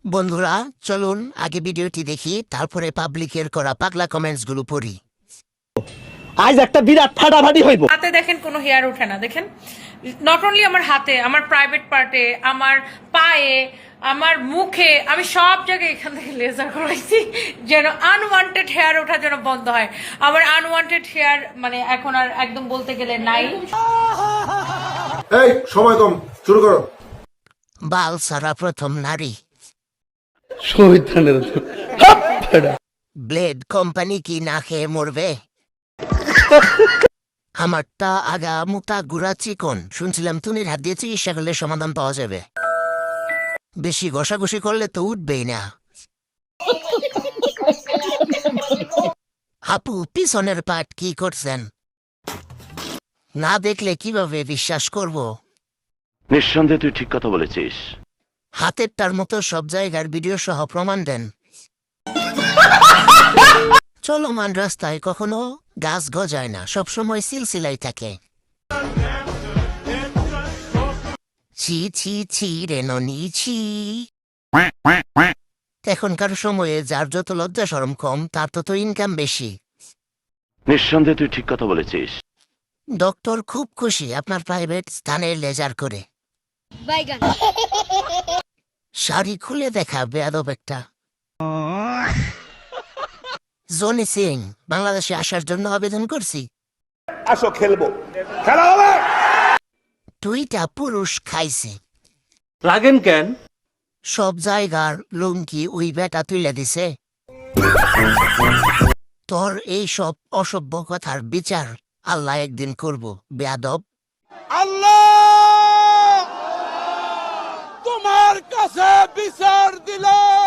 বন্ধুরা চলুন আগে ভিডিওটি দেখি, তারপরে পাবলিকের করা পাগলা কমেন্টস গুলো পড়ি। আজ একটা বিরাট ফাটাফাটি হইব। হাতে দেখেন কোনো হেয়ার ওঠে না, দেখেন নট অনলি আমার হাতে, আমার প্রাইভেট পার্টে, আমার পায়ে, আমার মুখে, আমি সব জায়গায় এখান থেকে লেজার করাইছি যেন আনওয়ান্টেড হেয়ার ওঠা যেন বন্ধ হয়। আমার আনওয়ান্টেড হেয়ার মানে এখন আর একদম বলতে গেলে নাই। এই সময় কম, শুরু করো। বাল সারা প্রথম নারী। ব্লেড কোম্পানি কি না খেয়ে মরবে? আমারটা আগা মুতা গুড়া চিকন, শুনছিলাম তুনির হাত দিয়ে চিকিৎসা করলে সমাধান পাওয়া যাবে। বেশি ঘষাঘষি করলে তো উঠবেই না। আপু পিছনের পাট কি করছেন? না দেখলে কিভাবে বিশ্বাস করব? নিঃসন্দেহে তুই ঠিক কথা বলেছিস। হাতেরটার মতো সব জায়গার ভিডিও সহ প্রমাণ দেন। চলমান রাস্তায় কখনো গাছ গজায় না, সবসময় সিলসিলাই থাকে। ছি ছি ছি রে ননি ছি। এখনকার সময়ে যার যত লজ্জা শরম কম, তার তত ইনকাম বেশি। নিঃসন্দেহে তুই ঠিক কথা বলেছিস। ডক্টর খুব খুশি আপনার প্রাইভেট স্থানে লেজার করে। শাড়ি খুলে দেখা বেয়াদব একটা। জনি সিং বাংলাদেশে আসার জন্য আবেদন করছি। আসো খেলবো, খেলা হবে। টুইটা পুরুষ খাইছে। রাগেন কেন? সব জায়গার লুঙ্কি ওই বেটা তুলে দিছে। তোর এই সব অসভ্য কথার বিচার আল্লাহ একদিন করব বেয়াদব। আল্লাহ তোমার কাছে বিচার দিলাম।